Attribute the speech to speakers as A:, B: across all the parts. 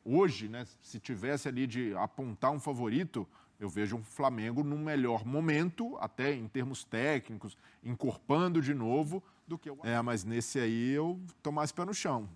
A: hoje, né, se tivesse ali de apontar um favorito, eu vejo um Flamengo no melhor momento, até em termos técnicos, encorpando de novo, do que o... mas nesse aí eu tô mais pé no chão.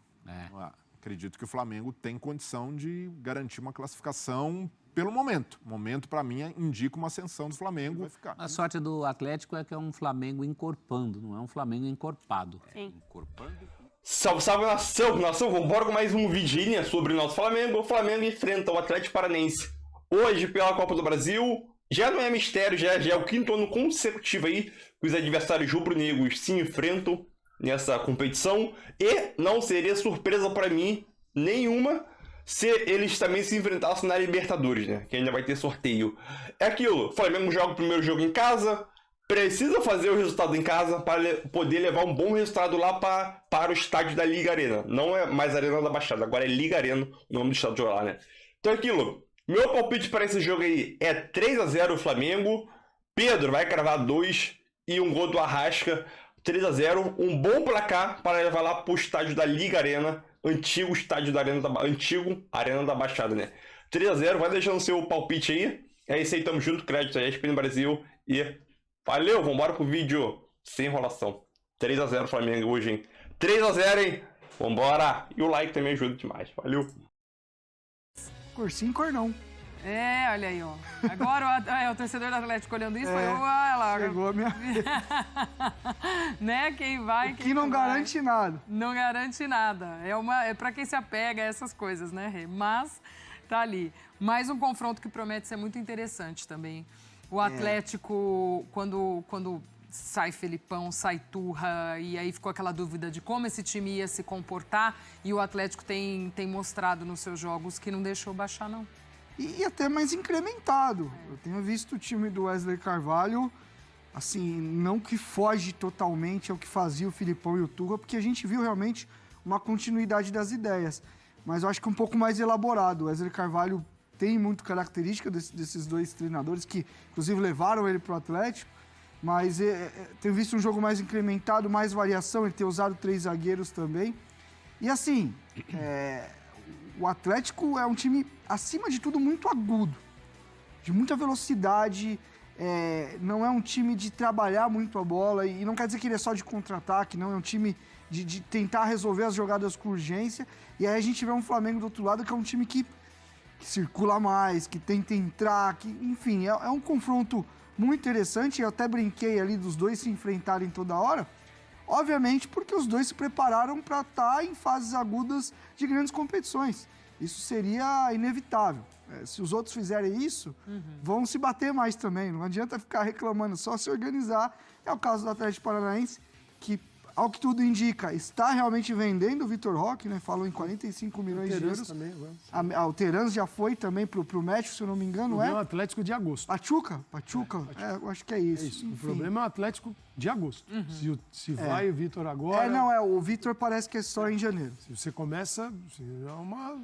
A: Acredito que o Flamengo tem condição de garantir uma classificação pelo momento. O momento, para mim, indica uma ascensão do Flamengo. Vai ficar.
B: A sorte do Atlético é que é um Flamengo encorpando, não é um Flamengo encorpado.
C: Sim.
B: Encorpando.
D: Salve, salve, nação! Nação, vambora com mais um vidinha sobre o nosso Flamengo. O Flamengo enfrenta o Atlético Paranaense hoje pela Copa do Brasil. Já não é mistério, já é o quinto ano consecutivo aí que os adversários rubro-negros se enfrentam nessa competição. E não seria surpresa para mim nenhuma se eles também se enfrentassem na Libertadores, né? Que ainda vai ter sorteio. É aquilo, o Flamengo joga o primeiro jogo em casa, precisa fazer o resultado em casa para poder levar um bom resultado lá para o estádio da Liga Arena. Não é mais Arena da Baixada, agora é Liga Arena, o nome do estádio lá, né? Então é aquilo, meu palpite para esse jogo aí é 3-0 o Flamengo. Pedro vai cravar 2 e um gol do Arrasca, 3-0. Um bom placar para levar lá para o estádio da Liga Arena, antigo estádio da Arena da Baixada, né? 3-0, vai deixando seu palpite aí. É isso aí, tamo junto, crédito aí, ESPN Brasil e valeu, vambora pro vídeo sem enrolação. 3-0 Flamengo hoje, hein? 3-0, hein? Vambora! E o like também ajuda demais, valeu!
E: Cursinho cornão.
C: Olha aí, ó. Agora o torcedor do Atlético olhando isso, foi lá.
E: Chegou a minha...
C: né? Quem vai,
E: quem não garante nada.
C: Não garante nada. É pra quem se apega a essas coisas, né, Rê? Mas tá ali. Mais um confronto que promete ser muito interessante também. O Atlético, quando sai Felipão, sai Turra, e aí ficou aquela dúvida de como esse time ia se comportar, e o Atlético tem mostrado nos seus jogos que não deixou baixar, não.
E: E até mais incrementado. Eu tenho visto o time do Wesley Carvalho, assim, não que foge totalmente ao que fazia o Filipão e o Turra, porque a gente viu realmente uma continuidade das ideias. Mas eu acho que um pouco mais elaborado. O Wesley Carvalho tem muito característica desses dois treinadores, que inclusive levaram ele para o Atlético, mas tenho visto um jogo mais incrementado, mais variação, ele ter usado 3 zagueiros também. E assim, o Atlético é um time, acima de tudo, muito agudo, de muita velocidade, não é um time de trabalhar muito a bola, e não quer dizer que ele é só de contra-ataque, não, é um time de tentar resolver as jogadas com urgência, e aí a gente vê um Flamengo do outro lado que é um time que circula mais, que tenta entrar, que, enfim, é um confronto muito interessante. Eu até brinquei ali dos dois se enfrentarem toda hora, obviamente porque os dois se prepararam para estar em fases agudas de grandes competições. Isso seria inevitável. Se os outros fizerem isso, vão se bater mais também. Não adianta ficar reclamando, só se organizar. É o caso do Atlético Paranaense, que, ao que tudo indica, está realmente vendendo o Vitor Roque, né? Falou em 45 milhões de euros. Também, o Terans já foi também para o México, se eu não me engano,
F: é o Atlético de agosto.
E: Pachuca? Eu acho que é isso.
F: O problema é o Atlético de agosto. Se vai o Vitor agora...
E: o Vitor parece que é só em janeiro.
F: Se você começa, é uma...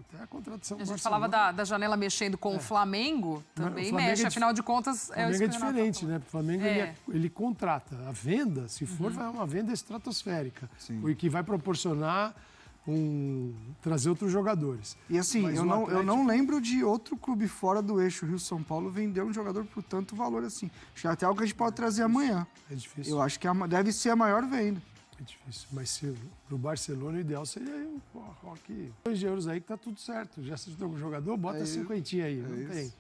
F: Até a contradição.
C: A gente falava da janela mexendo com o Flamengo, também Flamengo mexe, afinal de contas...
F: O Flamengo é diferente, né? O Flamengo ele contrata. A venda, se for, vai uma venda estratosférica. E que vai proporcionar trazer outros jogadores.
E: E assim, eu não lembro de outro clube fora do eixo Rio-São Paulo vender um jogador por tanto valor assim. Acho que é até algo que a gente pode trazer amanhã.
F: É difícil.
E: Eu acho que deve ser a maior venda.
F: É difícil, mas para o Barcelona o ideal seria Roque. 2 de euros aí que tá tudo certo. Já acertou com o jogador, bota 50 aí, não tem.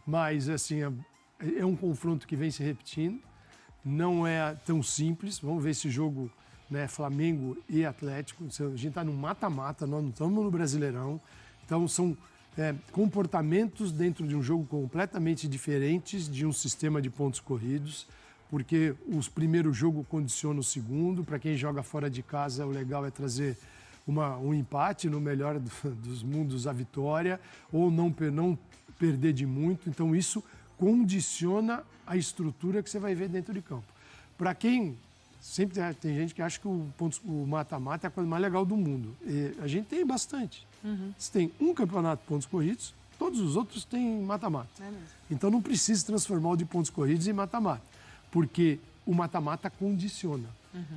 F: Mas assim, é um confronto que vem se repetindo, não é tão simples. Vamos ver esse jogo, né, Flamengo e Atlético. A gente está no mata-mata, nós não estamos no Brasileirão. Então são comportamentos dentro de um jogo completamente diferentes, de um sistema de pontos corridos. Porque o primeiro jogo condiciona o segundo. Para quem joga fora de casa, o legal é trazer um empate, no melhor dos mundos, a vitória, ou não perder de muito. Então, isso condiciona a estrutura que você vai ver dentro de campo. Para quem... Sempre tem gente que acha que o mata-mata é a coisa mais legal do mundo. E a gente tem bastante. Você tem um campeonato de pontos corridos, todos os outros têm mata-mata. Então, não precisa transformar o de pontos corridos em mata-mata. Porque o mata-mata condiciona.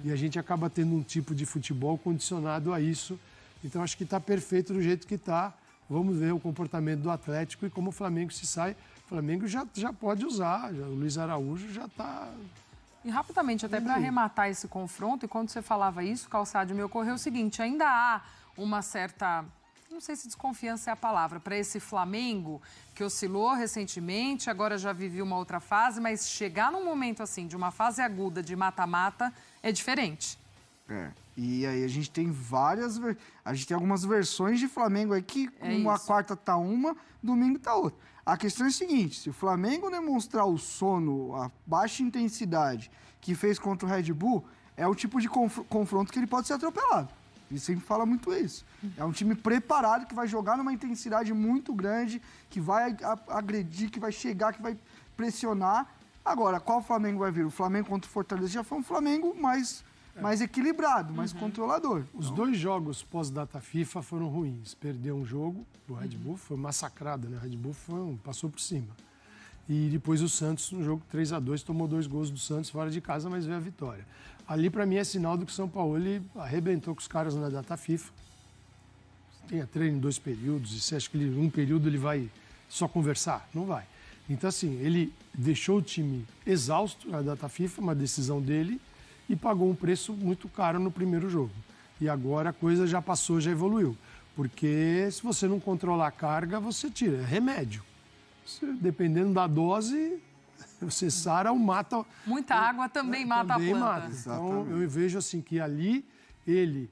F: E a gente acaba tendo um tipo de futebol condicionado a isso, Então, acho que está perfeito do jeito que está. Vamos ver o comportamento do Atlético e como o Flamengo se sai. O Flamengo já pode usar, o Luiz Araújo já está...
C: E rapidamente, até para arrematar esse confronto, e quando você falava isso, Calçade, me ocorreu o seguinte, ainda há uma certa, não sei se desconfiança é a palavra, para esse Flamengo que oscilou recentemente, agora já viveu uma outra fase, mas chegar num momento assim, de uma fase aguda de mata-mata, é diferente.
E: E aí a gente tem algumas versões de Flamengo aí que uma quarta tá uma, domingo tá outra. A questão é a seguinte, se o Flamengo demonstrar o sono, a baixa intensidade que fez contra o Red Bull, é o tipo de confronto que ele pode ser atropelado. Ele sempre fala muito isso. É um time preparado que vai jogar numa intensidade muito grande, que vai agredir, que vai chegar, que vai pressionar. Agora, qual Flamengo vai vir? O Flamengo contra o Fortaleza já foi um Flamengo mais equilibrado, mais controlador.
F: Os 2 jogos pós-data FIFA foram ruins. Perdeu um jogo, o Red Bull foi massacrado, né? O Red Bull passou por cima. E depois o Santos, no jogo 3-2, tomou 2 gols do Santos fora de casa, mas veio a vitória. Ali, para mim, é sinal do que o São Paulo arrebentou com os caras na data FIFA. Tem treino em 2 períodos, e você acha que um período ele vai só conversar? Não vai. Então, assim, ele deixou o time exausto na data FIFA, uma decisão dele, e pagou um preço muito caro no primeiro jogo. E agora a coisa já passou, já evoluiu. Porque se você não controlar a carga, você tira. É remédio. Dependendo da dose, você sara ou mata.
C: Muita água também mata
F: também
C: a planta.
F: Mata. Então, eu vejo assim que ali, ele...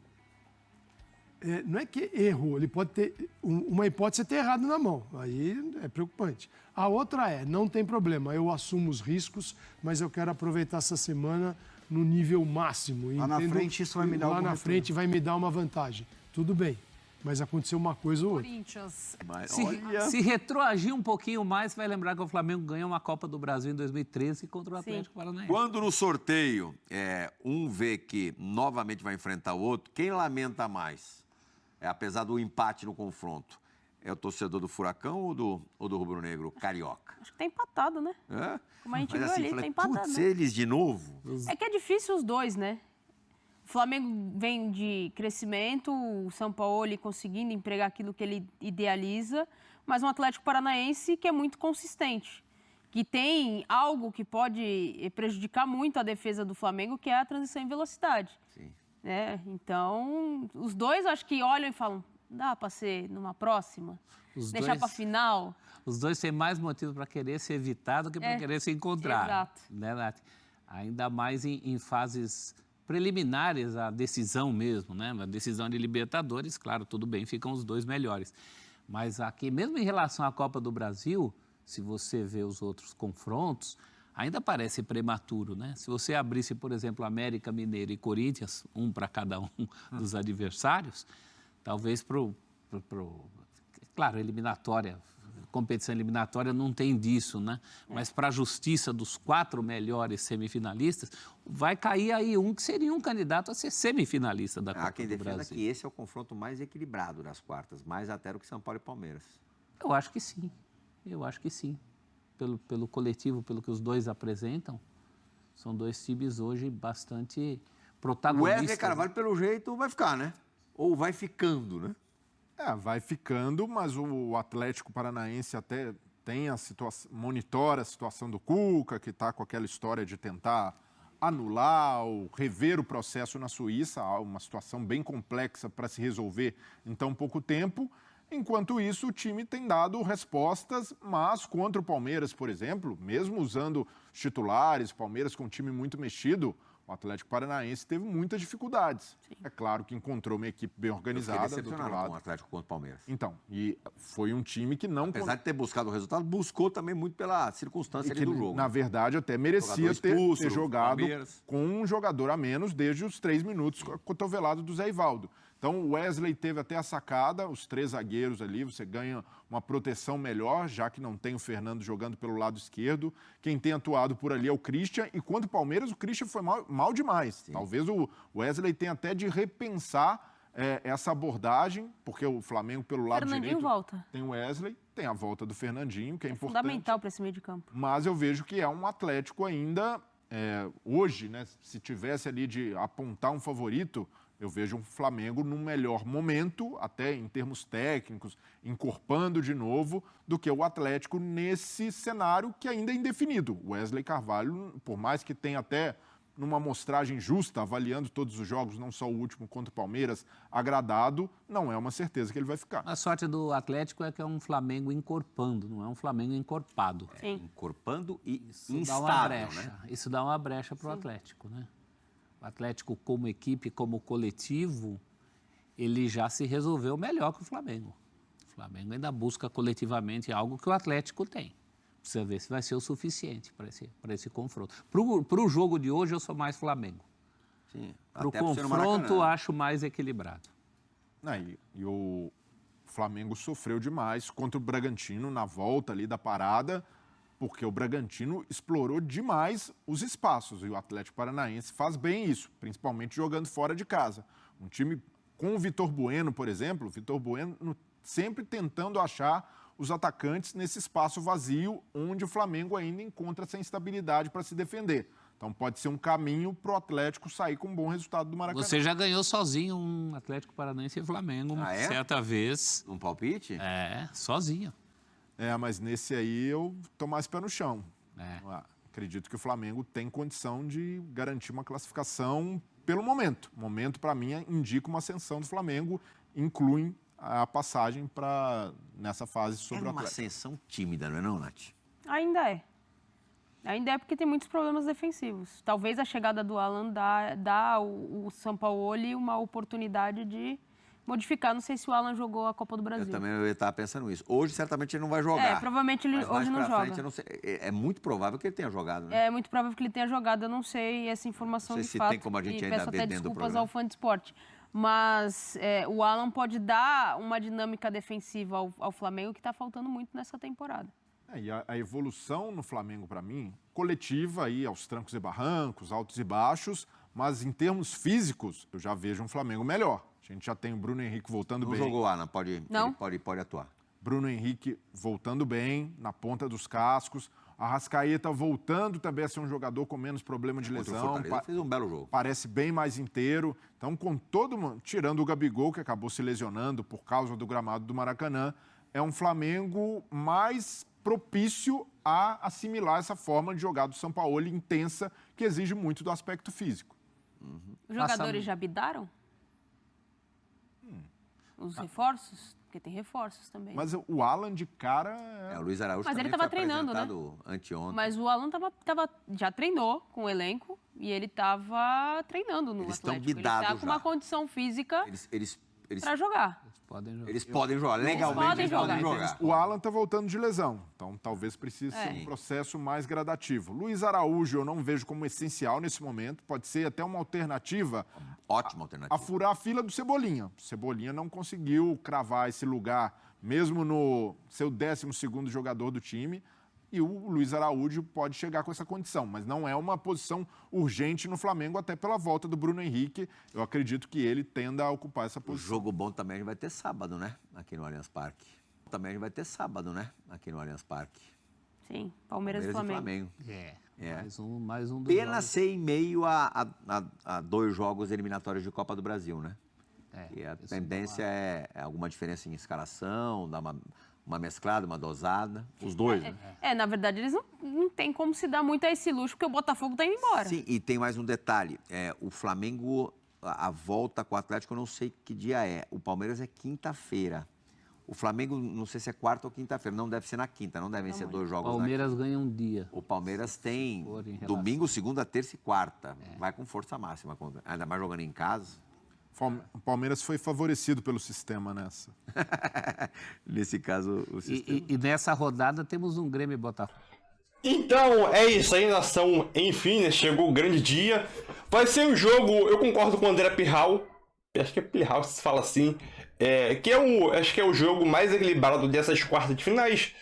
F: não é que errou, ele pode ter... Uma hipótese é ter errado na mão. Aí é preocupante. A outra não tem problema. Eu assumo os riscos, mas eu quero aproveitar essa semana no nível máximo.
E: Lá na frente isso vai me dar
F: Lá na frente vai me dar uma vantagem. Tudo bem, mas aconteceu uma coisa ou outra.
C: Corinthians.
B: Se retroagir um pouquinho mais, vai lembrar que o Flamengo ganhou uma Copa do Brasil em 2013 contra o Atlético Paranaense.
G: Quando no sorteio um vê que novamente vai enfrentar o outro, quem lamenta mais? Apesar do empate no confronto, é o torcedor do Furacão ou do rubro-negro carioca?
H: Acho que tá empatado, né? Como a gente viu ali, tá empatado,
G: putz,
H: né?
G: eles de novo?
H: É que é difícil os dois, né? O Flamengo vem de crescimento, o São Paulo conseguindo empregar aquilo que ele idealiza, mas um Atlético Paranaense que é muito consistente, que tem algo que pode prejudicar muito a defesa do Flamengo, que é a transição em velocidade.
G: Sim.
H: Então, os dois acho que olham e falam, dá para ser numa próxima? Deixar para final?
B: Os dois têm mais motivo para querer se evitar do que para querer se encontrar.
H: Exato.
B: Né, Nath? Ainda mais em fases preliminares à decisão mesmo, né? Na decisão de Libertadores, claro, tudo bem, ficam os dois melhores. Mas aqui, mesmo em relação à Copa do Brasil, se você vê os outros confrontos, ainda parece prematuro, né? Se você abrisse, por exemplo, América Mineiro e Corinthians, um para cada um dos adversários, talvez claro, eliminatória, competição eliminatória não tem disso, né? Mas para a justiça dos 4 melhores semifinalistas, vai cair aí um que seria um candidato a ser semifinalista da Copa do Brasil.
G: Há quem defenda que esse é o confronto mais equilibrado das quartas, mais até do que São Paulo e Palmeiras.
B: Eu acho que sim, Pelo coletivo, pelo que os dois apresentam, são 2 times hoje bastante protagonistas.
G: O Wesley Carvalho, pelo jeito, vai ficar, né? Ou vai ficando, né?
A: Vai ficando, mas o Atlético Paranaense até tem monitora a situação do Cuca, que está com aquela história de tentar anular ou rever o processo na Suíça, uma situação bem complexa para se resolver em tão pouco tempo. Enquanto isso, o time tem dado respostas, mas contra o Palmeiras, por exemplo, mesmo usando os titulares, o Palmeiras com um time muito mexido, o Atlético Paranaense teve muitas dificuldades. Sim. É claro que encontrou uma equipe bem organizada.
G: Eu fiquei decepcionado com o Atlético contra o Palmeiras.
A: Então, e foi um time que não...
G: Apesar de ter buscado o resultado, buscou também muito pela circunstância ali do jogo.
A: Na verdade, até merecia ter jogado com um jogador a menos desde os 3 minutos cotovelado do Zé Ivaldo. Então, o Wesley teve até a sacada, os 3 zagueiros ali, você ganha uma proteção melhor, já que não tem o Fernando jogando pelo lado esquerdo. Quem tem atuado por ali é o Christian, e quanto o Palmeiras, o Christian foi mal demais. Sim. Talvez o Wesley tenha até de repensar essa abordagem, porque o Flamengo pelo lado direito
H: volta.
A: Tem o Wesley, tem a volta do Fernandinho, que é importante.
H: Fundamental para esse meio de campo.
A: Mas eu vejo que é um Atlético ainda, hoje, né, se tivesse ali de apontar um favorito, eu vejo um Flamengo num melhor momento, até em termos técnicos, encorpando de novo, do que o Atlético nesse cenário que ainda é indefinido. O Wesley Carvalho, por mais que tenha até numa amostragem justa, avaliando todos os jogos, não só o último contra o Palmeiras, agradado, não é uma certeza que ele vai ficar.
B: A sorte do Atlético é que é um Flamengo encorpando, não é um Flamengo encorpado.
G: Encorpando e
B: Isso
G: instável,
B: dá uma brecha.
G: né?
B: Isso dá uma brecha para o Atlético, né? O Atlético, como equipe, como coletivo, ele já se resolveu melhor que o Flamengo. O Flamengo ainda busca coletivamente algo que o Atlético tem. Precisa ver se vai ser o suficiente para esse confronto. Para o jogo de hoje, eu sou mais Flamengo. Para o confronto, acho mais equilibrado.
A: E o Flamengo sofreu demais contra o Bragantino na volta ali da parada, porque o Bragantino explorou demais os espaços. E o Atlético Paranaense faz bem isso, principalmente jogando fora de casa. Um time com o Vitor Bueno, por exemplo, o Vitor Bueno sempre tentando achar os atacantes nesse espaço vazio, onde o Flamengo ainda encontra essa instabilidade para se defender. Então pode ser um caminho para o Atlético sair com um bom resultado do Maracanã.
B: Você já ganhou sozinho um Atlético Paranaense e Flamengo, certa vez.
G: Um palpite?
B: Sozinho.
A: Mas nesse aí eu tô mais pé no chão. Acredito que o Flamengo tem condição de garantir uma classificação pelo momento. O momento, para mim, indica uma ascensão do Flamengo, inclui a passagem para nessa fase sobre o Atlético.
G: É uma ascensão tímida, não é não, Nath?
H: Ainda é. Ainda é porque tem muitos problemas defensivos. Talvez a chegada do Alan dá o Sampaoli uma oportunidade de modificar. Não sei se o Alan jogou a Copa do Brasil.
G: Eu também estava pensando nisso. Hoje, certamente, ele não vai jogar.
H: Provavelmente ele hoje não joga.
G: Frente, eu não sei. É muito provável que ele tenha jogado, né?
H: É muito provável que ele tenha jogado. Eu não sei essa informação de fato.
G: Não sei se tem como a gente ainda
H: peço
G: ver
H: até
G: dentro do
H: desculpas
G: programa.
H: ao fã de esporte. Mas o Alan pode dar uma dinâmica defensiva ao Flamengo que está faltando muito nessa temporada.
A: E a evolução no Flamengo, para mim, coletiva aí, aos trancos e barrancos, altos e baixos, mas em termos físicos, eu já vejo um Flamengo melhor. A gente já tem o Bruno Henrique voltando bem.
G: Não jogou, Alan,
H: Não.
G: Pode atuar.
A: Bruno Henrique voltando bem, na ponta dos cascos. Arrascaeta voltando também a ser um jogador com menos problema de lesão.
G: Fez um belo jogo.
A: Parece bem mais inteiro. Então, com todo mundo, tirando o Gabigol, que acabou se lesionando por causa do gramado do Maracanã, é um Flamengo mais propício a assimilar essa forma de jogar do Sampaoli intensa, que exige muito do aspecto físico.
H: Os jogadores já bidaram? Os reforços? Porque tem reforços também.
A: Mas o Alan de cara...
G: O Luiz Araújo
H: Mas ele
G: estava
H: treinando, né?
G: Anteontem.
H: Mas o Alan já treinou com o elenco e ele estava treinando no
G: Eles
H: Atlético.
G: Estão bidados
H: ele está com uma condição física para jogar.
G: Eles podem jogar. Legalmente eles podem jogar.
A: O Alan está voltando de lesão, então talvez precise ser um processo mais gradativo. Luiz Araújo eu não vejo como essencial nesse momento, pode ser até uma alternativa.
G: Ótima alternativa.
A: A furar a fila do Cebolinha. O Cebolinha não conseguiu cravar esse lugar, mesmo no seu 12º jogador do time, e o Luiz Araújo pode chegar com essa condição, mas não é uma posição urgente no Flamengo, até pela volta do Bruno Henrique. Eu acredito que ele tenda a ocupar essa posição.
G: O jogo bom também vai ter sábado, né? Aqui no Allianz Parque. Também vai ter sábado, né? Aqui no Allianz Parque.
H: Sim, Palmeiras e Flamengo.
B: Mais um dos
G: Pena
B: jogos.
G: ser em meio a 2 jogos eliminatórios de Copa do Brasil, né? E a tendência é alguma diferença em escalação, dar uma mesclada, uma dosada. Os dois, né?
H: Na verdade, eles não tem como se dar muito a esse luxo, porque o Botafogo está indo embora.
G: Sim, e tem mais um detalhe. O Flamengo, a volta com o Atlético, eu não sei que dia é. O Palmeiras é quinta-feira. O Flamengo, não sei se é quarta ou quinta-feira. Não deve ser na quinta, não devem ser 2 jogos
B: O Palmeiras ganha um dia.
G: O Palmeiras tem domingo, segunda, terça e quarta. Vai com força máxima, ainda mais jogando em casa.
A: O Palmeiras foi favorecido pelo sistema nessa.
G: Nesse caso, o sistema.
B: E nessa rodada temos um Grêmio e Botafogo.
D: Então, é isso aí, nação. Enfim, né, chegou o grande dia. Vai ser um jogo, eu concordo com o André Pirral. Acho que é Pirral se fala assim. Acho que é o jogo mais equilibrado dessas quartas de finais.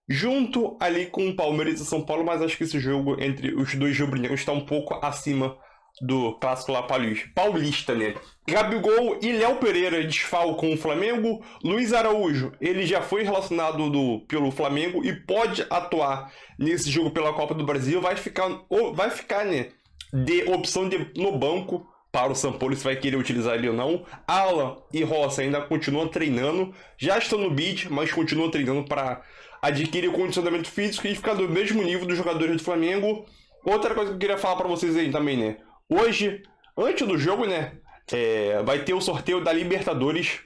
D: Junto ali com o Palmeiras e São Paulo, mas acho que esse jogo entre os dois rubro-negros está um pouco acima do clássico lá paulista, né? Gabigol e Léo Pereira desfalcam o Flamengo. Luiz Araújo, ele já foi relacionado pelo Flamengo e pode atuar nesse jogo pela Copa do Brasil. Vai ficar né, de opção no banco para o São Paulo, se vai querer utilizar ele ou não. Alan e Rossi ainda continuam treinando, já estão no bid, mas continuam treinando para adquirir o condicionamento físico e ficar do mesmo nível dos jogadores do Flamengo. Outra coisa que eu queria falar para vocês aí também, né? Hoje, antes do jogo, né, vai ter o sorteio da Libertadores.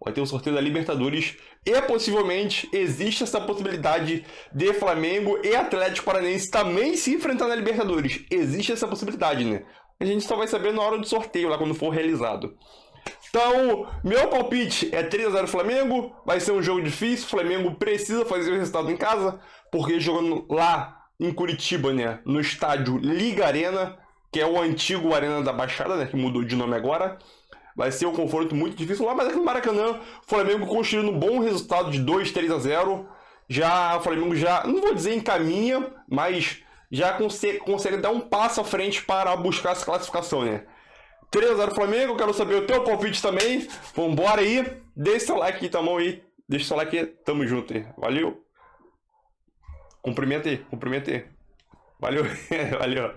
D: Vai ter o sorteio da Libertadores e possivelmente existe essa possibilidade de Flamengo e Atlético Paranaense também se enfrentar na Libertadores. Existe essa possibilidade, né? A gente só vai saber na hora do sorteio, lá quando for realizado. Então, meu palpite é 3-0 Flamengo. Vai ser um jogo difícil. O Flamengo precisa fazer o resultado em casa, porque jogando lá em Curitiba, né, no estádio Liga Arena, que é o antigo Arena da Baixada, né, que mudou de nome agora. Vai ser um confronto muito difícil lá, mas aqui no Maracanã, o Flamengo construindo um bom resultado de 2-3-0. Já o Flamengo já, não vou dizer encaminha, mas já consegue dar um passo à frente para buscar essa classificação, né? 3-0 Flamengo, quero saber o teu palpite também. Vambora aí, deixa seu like aí, tamo aí. Deixa seu like aí, tamo junto aí. Valeu. Cumprimenta aí. Valeu, valeu.